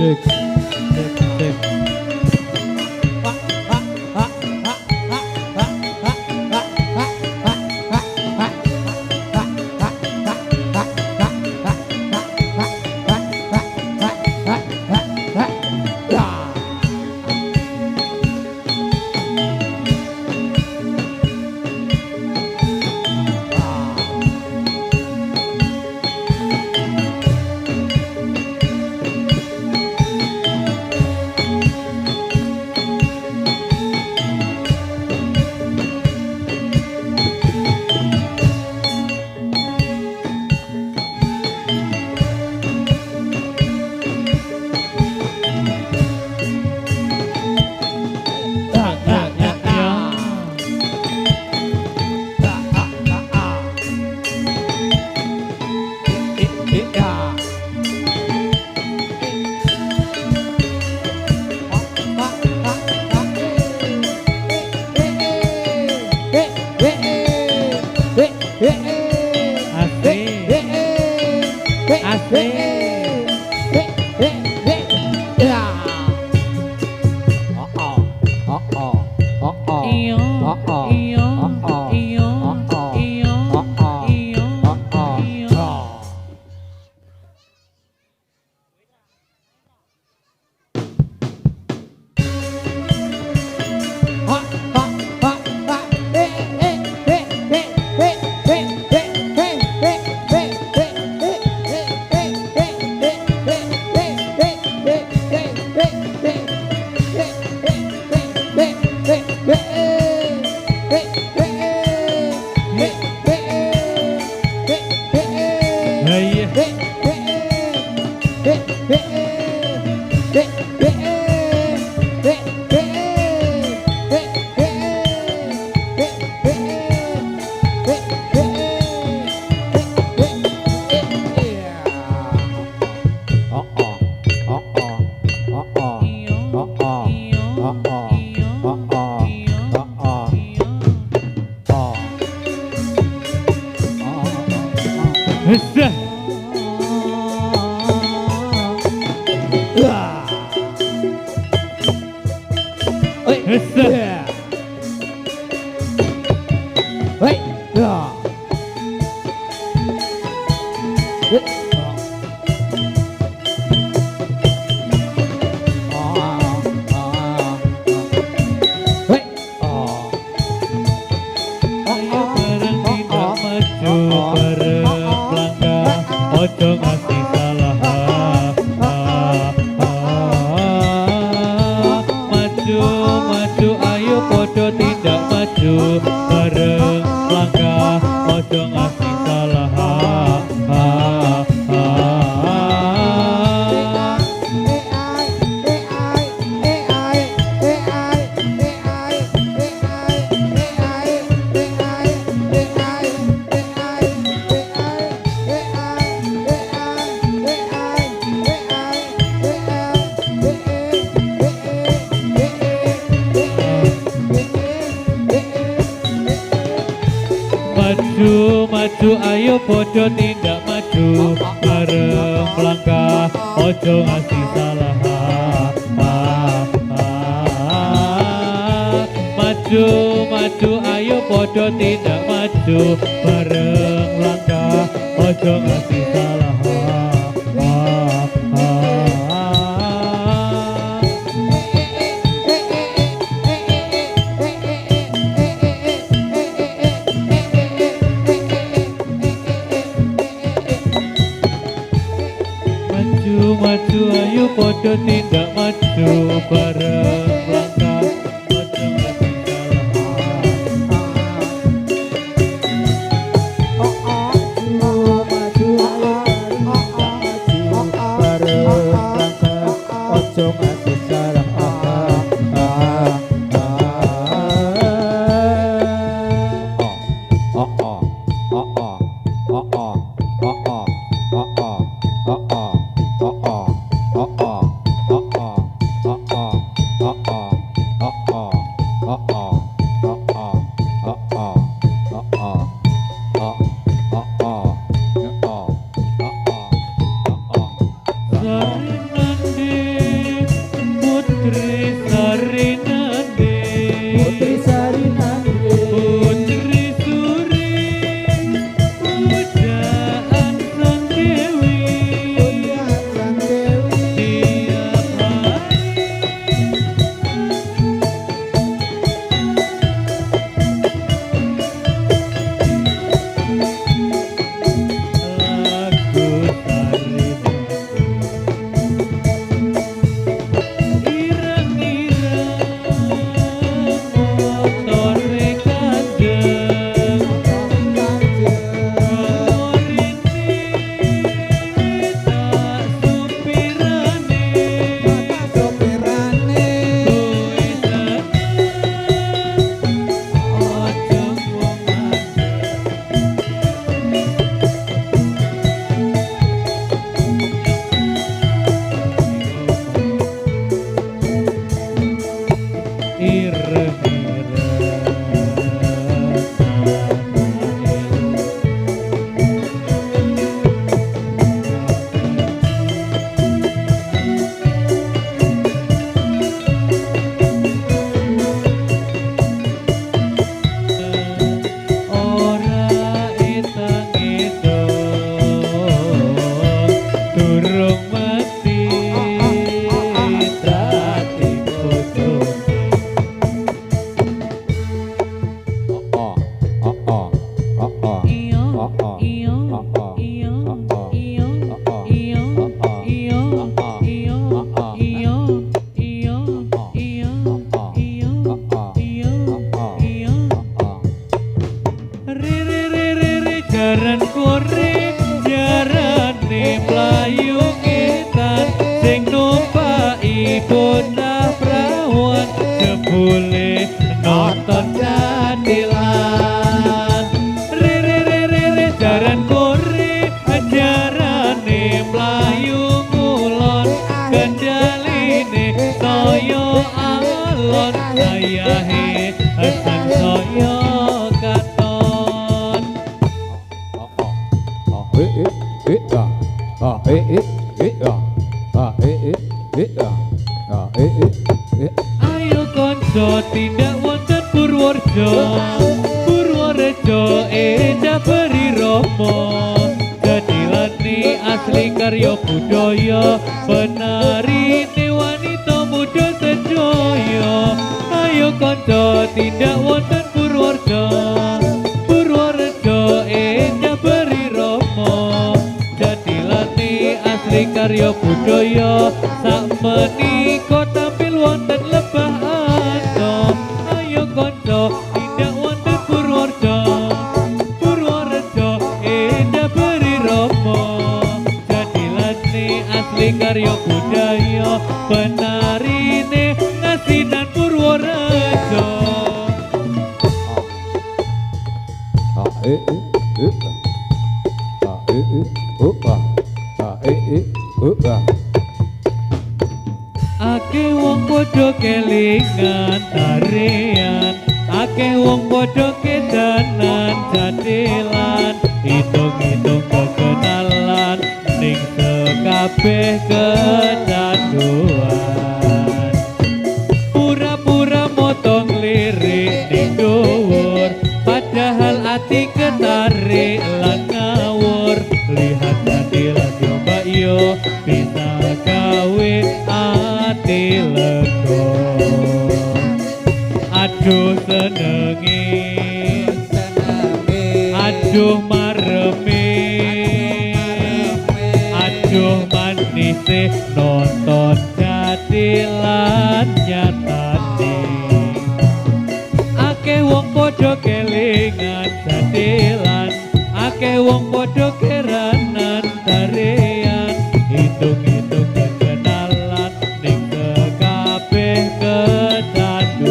Cek, cek, cek. Maju ayo podo tindak maju bareng melangkah ojo ngasih salah maju ayo podo tindak maju bareng melangkah ojo ngasih salah maju ayo podo tindak maju bareng langkah ojo ngasih salah nonton jadilan re re re re re jaran kore jarane mlayu ngulon kendaline saya alon ayahe sang saya katon ayo konco tindak wonten Purworejo Purworejo endah beri romo jadilani asli karya budaya penari ni wanita muda sejoyo ayo konco tindak wonten Purworejo Purworejo endah beri romo jadilani asli karya budaya sak menika tampil wonten lebah anom ayo konco tindak wonten Purworejo Purworejo endah beri romo jadilane asli karya budaya penarine ngasinan Purworejo Ake wong padha kelingan tarean Ake wong padha kedanan jadilan Hitung-hitung kekenalan ning sekabeh kecanduan Pura-pura motong lirik ning dhuwur padahal ati ketarik lan ngawur lihat jadilan yo mbak yo bisa gawe ati lega aduh senenge aduh mareme aduh manise nonton jadilan nyatane akeh wong padha kelingan jadilan akeh wong padha keranan tarean hitung-hitung kenalan ning kabeh kecanduan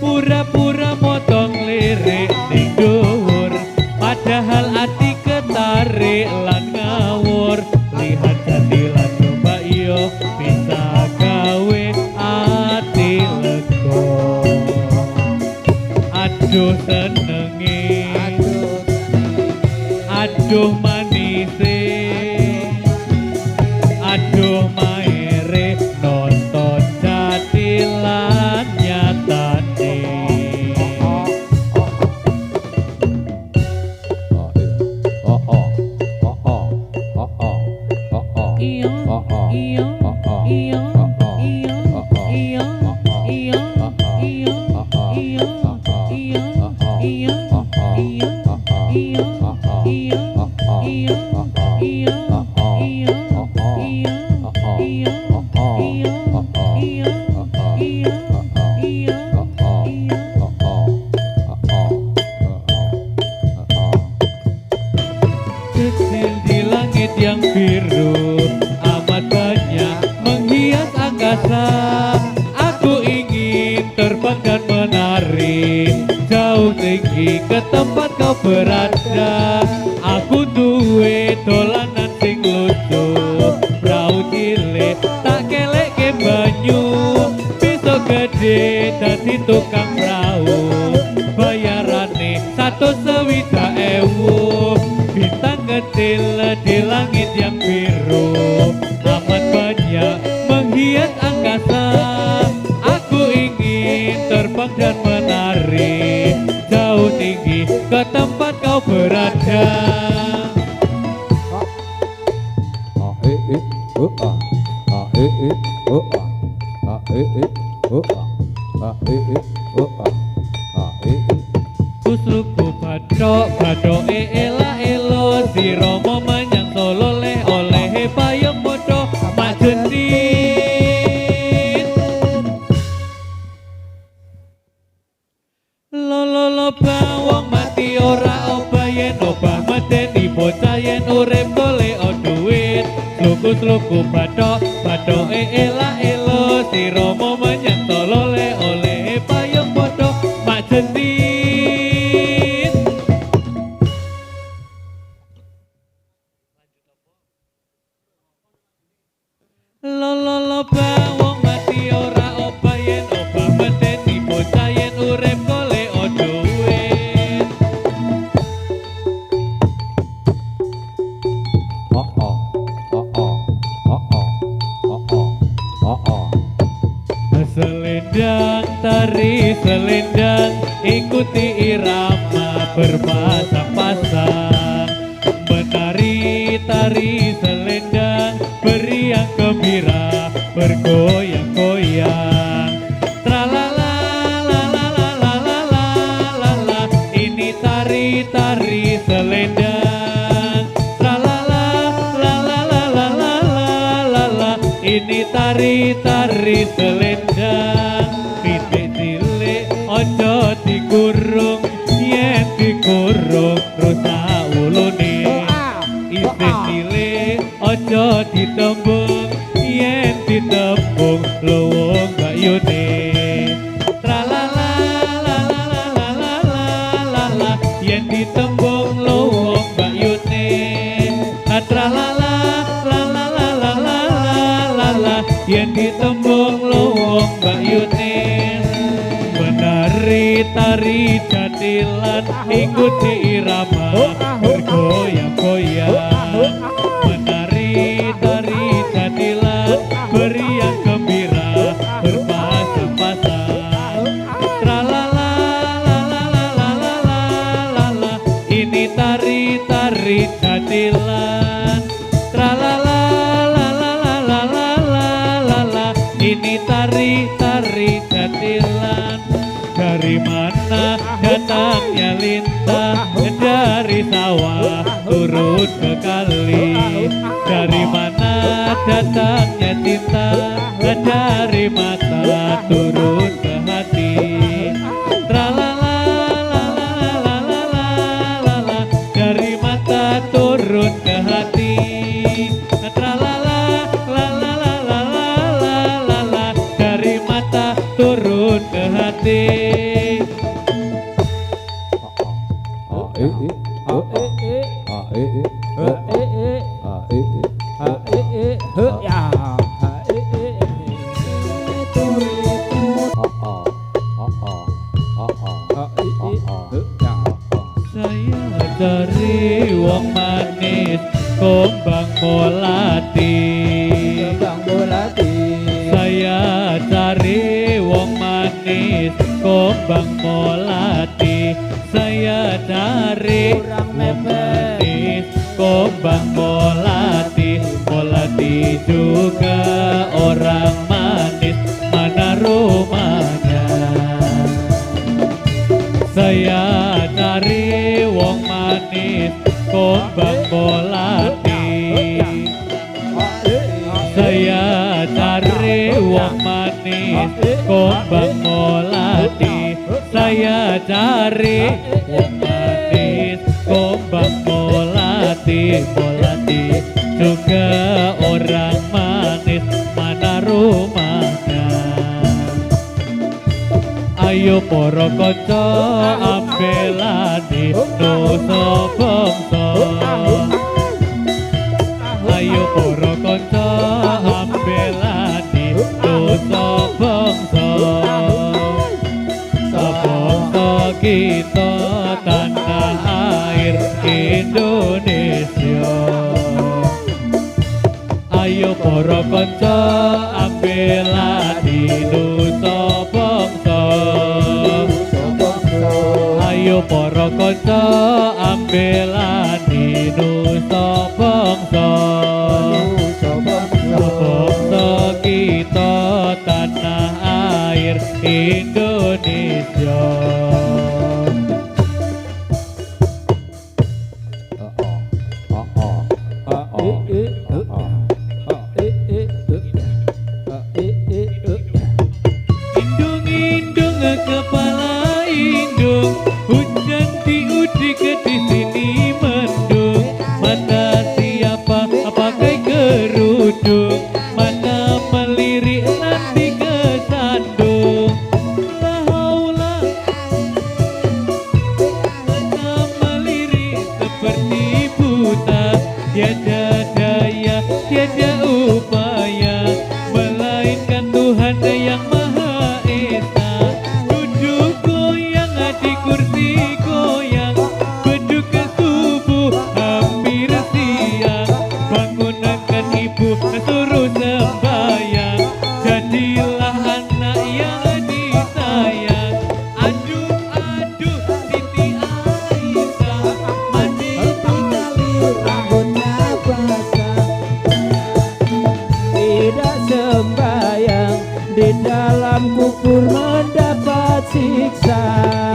pura-pura motong lirik ning dhuwur padahal ati ketarik lan ngawur lihat jadilan coba yo bisa gawe ati lega aduh senenge aduh manise aduh maere nonton jadilan nyatane iyo iyo iyo iyo iyo iyo iyo iyo iyo iyo iyo iyo kecil di langit yang biru amat banyak menghias angkasa aku ingin terbang dan menari jauh tinggi ke tempat kau berada aku duwe dolanan sing lucu prau cilik tak kelek ke banyu bisa gede dadi tukang prau bayarane 120.000 bintang kecil di langit yang biru amat banyak menghias angkasa aku ingin terbang dan menari jauh tinggi ke tempat kau berada kusluku bathok bathoke ela elo si Romo manyang solo leh oleh payung bodoh mak gendit lo bawang mati ora obah yen obah medeni bocah yen urip golek duit sluku bathok bathoke ela elo si Romo manyang solo leh oleh ikuti irama berpasang-pasang, menari tari selendang, beriang gembira bergoyang-goyang. Tralala la la la la la la la la, ini tari-tari selendang. Tralala la la la la la la la, ini tari-tari selendang. Pitik cilik ojo dikurung, yen dikurung rusak ulune. Isih cilik ojo ditembung, yen ditembung luwung gayune. Tralala la la la la la la la, yen ditembung luwung gayune. Tralala la la la la la la la, yen ditembung luwung gayune. Menari tari jatilan, ikuti irama bergoyang-goyang. Menari tari jatilan, beriang gembira berpasang-pasang. Tralala la la la la la la la, ini tari-tari jatilan. Tralala la la la la la la la, ini tari-tari jatilan. Dari mana datangnya lintah, dari sawah turun ke kali. Dari mana datangnya cinta, dari mata turun ke hati. Tralala la la la la la la la, dari mata turun ke hati. Tralala la la la la la la la, dari mata turun ke hati. Saya dari wong manis, kombang molati. Saya cari wong manis, kombang molati. Saya cari wong manis, kombang molati. Molati juga orang manis, mana rumahnya? Saya cari wong manis, kombang molati. Saya cari wong manis, kombang molati. Saya cari wong manis, kombang molati. Molati juga orang manis, mana rumahnya? Ayo para kanca ambelani dosa bangsa. Ayo para kanca ambelani dosa bangsa. Sabangsa kita tanah air Indonesia. Ayo para kanca ambelani dosa bangsa. Ayo para kanca ambelani dosa bangsa. Bangsa kita tanah air Indonesia. Indung-indung kepala indung, hujan diudik di sini mendung. Mata siapa pakai kerudung, mana melirik nanti kesandung. La haula, mana melirik seperti buta. Tiada daya, tiada upaya, melainkan Tuhan yang Maha Esa. Duduk goyang di kursi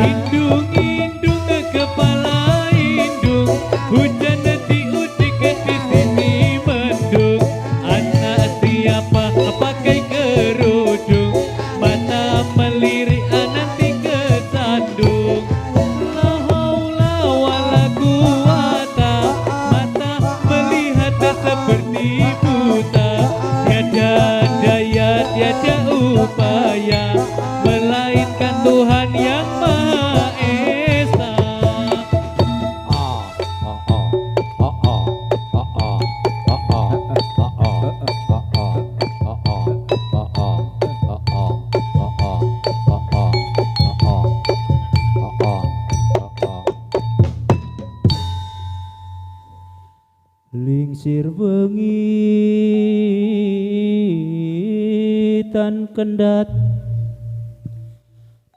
Indung-indung kepala indung, hujan diudik di sini mendung. Anak siapa pakai kerudung, mata melirik nanti kesandung. La haula wala quwata, mata melihat seperti buta. Tiada daya, tiada upaya, melainkan Tuhan yang Maha Esa. Lingsir wengi tan kendat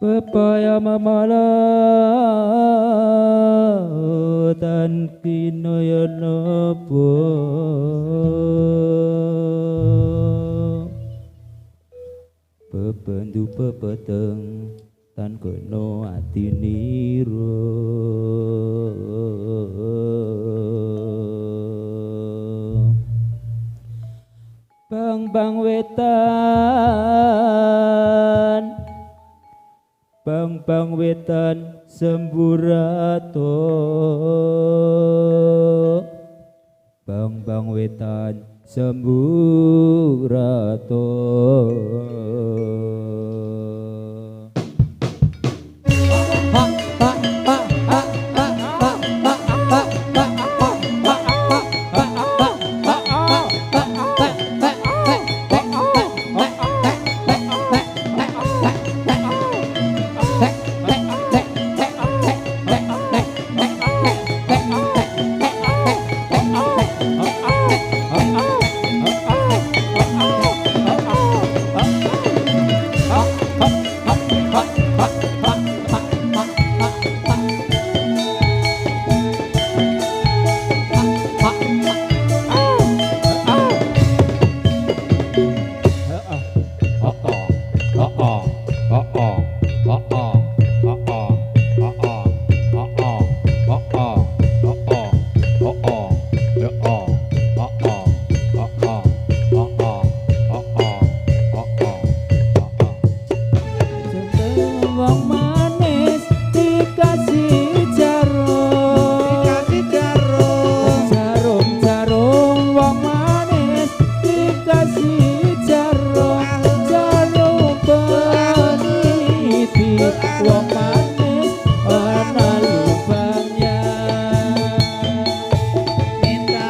pepaya mamala tan kinaya napa bebendu pepeteng tan kena ati nira bang wetan semburato bang wetan semburato wong manis dikasih jarum wong manis dikasih jarum peniti wong manis ana lubangnya minta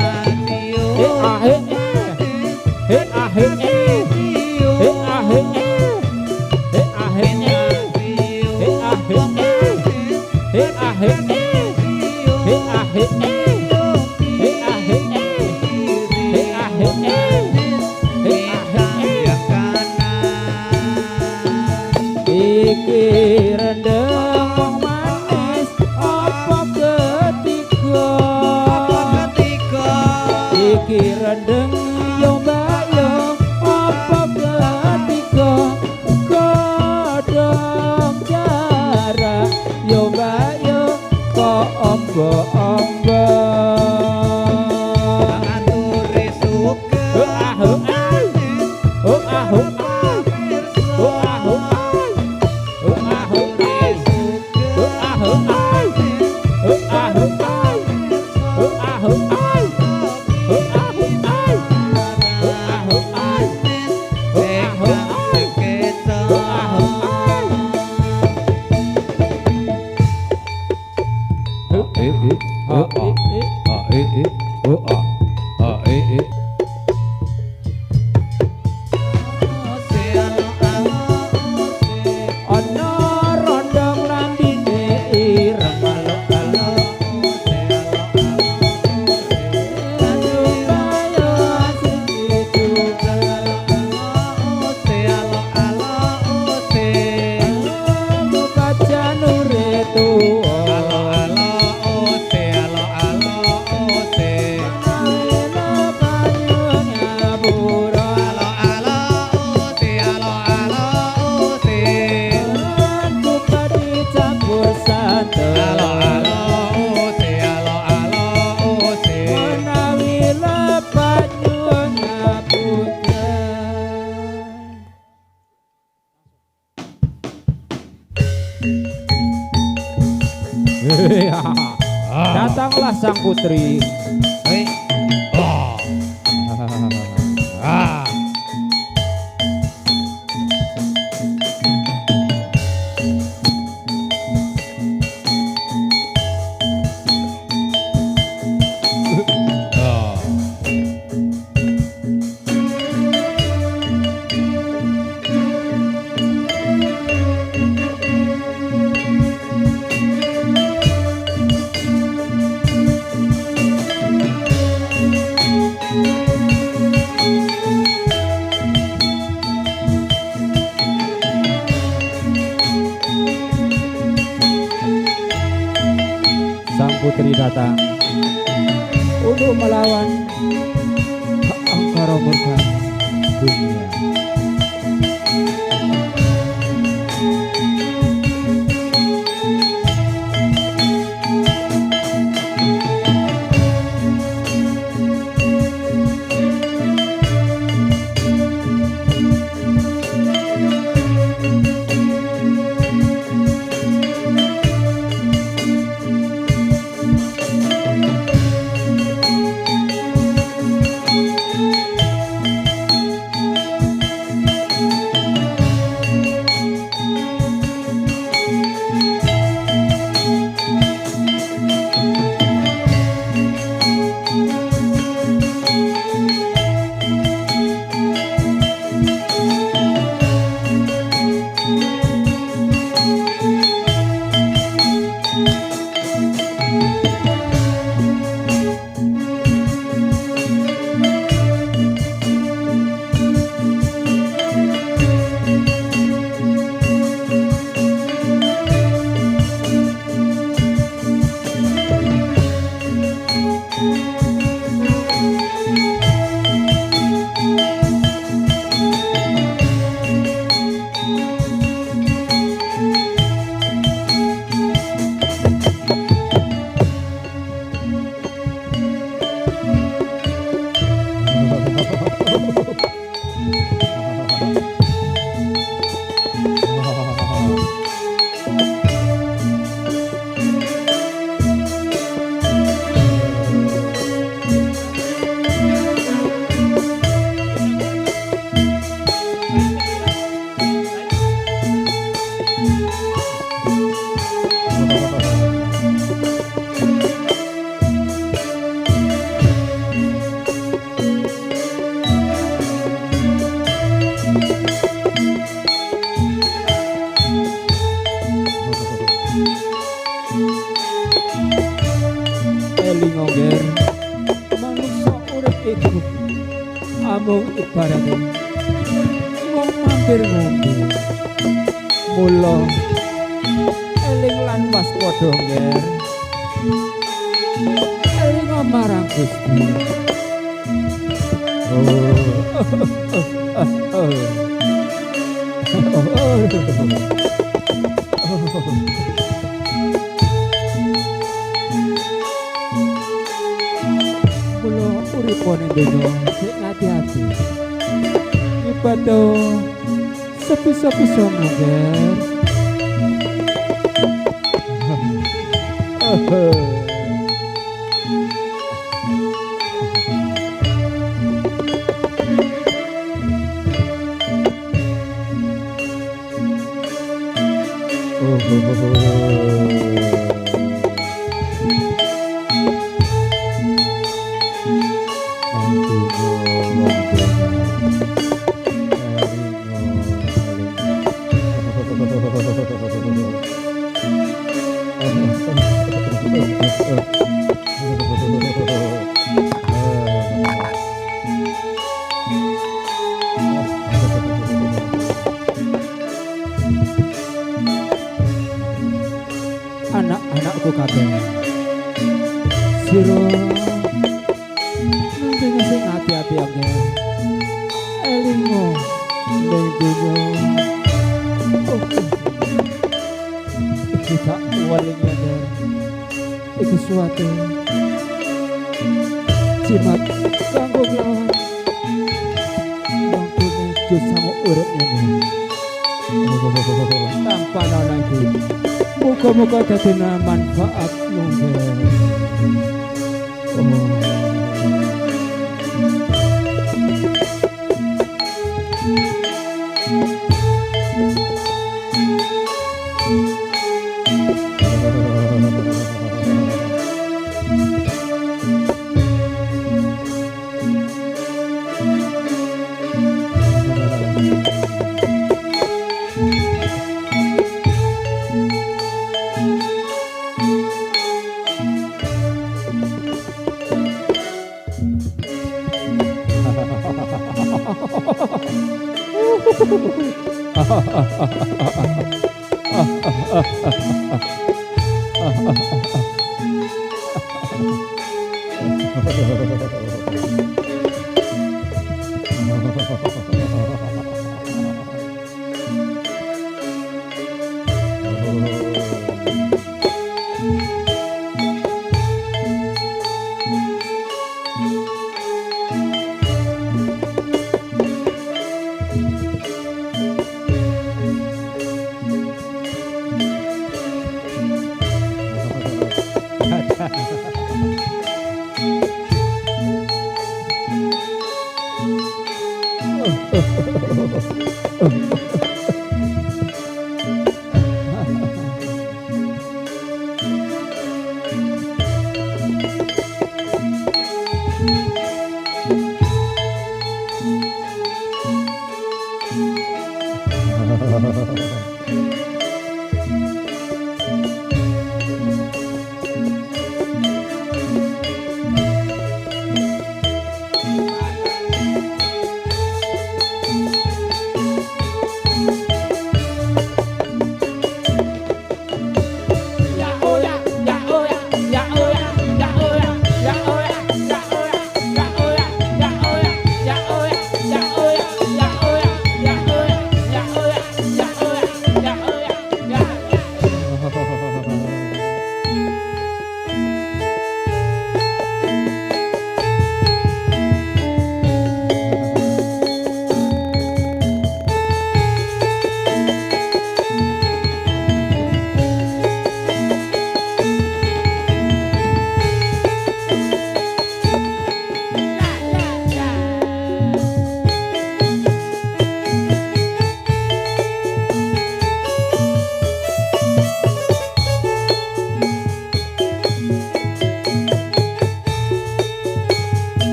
iki rendeng wong manis apa ketiga iki rendeng yo mbak yo apa ketiga kodong jarak yo mbak yo kok ombo-ombo aturi suka Datanglah sang putri. Hei. Oh. Ah. Oh. Sang putri datang untuk melawan angkara murka dunia. Elingongger manungsa urip iku amung ibarate wong mampir ngombe. Mula eling lan waspada nger. Eling marang Gusti. Mula uripane donya sik ngati-ati. Ibadah sepi-sepi nger. Anak-anakku kabeh sira nang sing ati-ati aja elingo ning donya iki tak waling ya iki suatu jimat kanggo nglawan wong kuwi sama urip ngene tanpa nona iki muga-muga dadi manfaat nggih.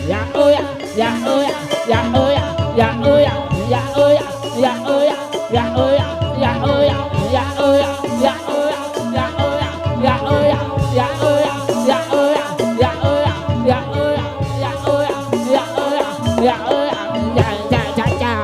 Dạ ơi ạ, dạ ơi ạ, dạ ơi ạ, dạ ơi ạ, dạ ơi ạ, dạ ơi ạ, dạ ơi ạ, dạ ơi ạ, dạ ơi ạ, dạ ơi ạ, dạ ơi ạ, dạ ơi ạ, dạ ơi ạ, dạ ơi ạ, dạ ơi ạ, dạ ơi ạ, dạ ơi ạ, dạ ơi ạ, dạ ơi ạ, dạ.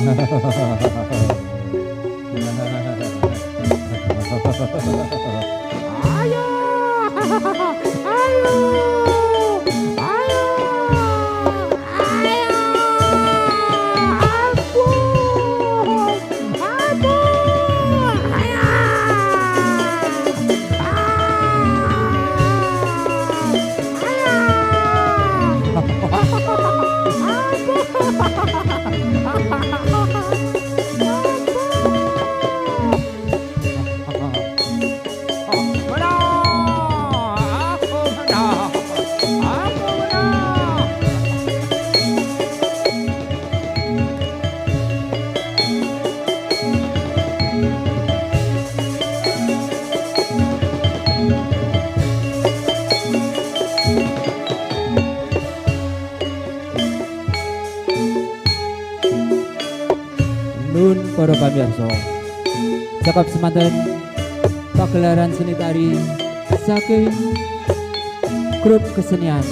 Ayo, ayo, ayo, ayo, ampun, ampun, ayo, Nun para pamirsa, cakap semanten pagelaran seni tari saking grup kesenian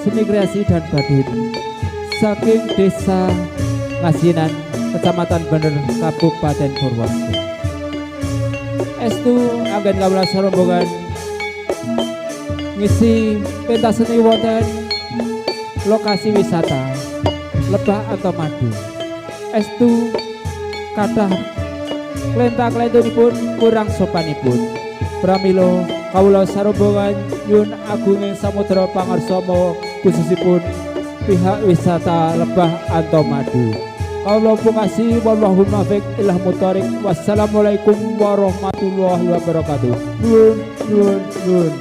seni kreasi dan badut saking desa Ngasinan, Kecamatan Bener, Kabupaten Purworejo. Estu anggen kawula rombongan ngisi pentas seni wonten lokasi wisata Lebah atau Madu. Estu kathah klenta-klentunipun kurang sopanipun. Pramila kawula sarombongan nyuwun agunging samudra pangarsama khususipun pihak wisata Lebah atau Madu. Kawula pungkasi wallahu muwaffiq ila muthariq. Wassalamualaikum warahmatullahi wabarakatuh. Nuwun nuwun nuwun.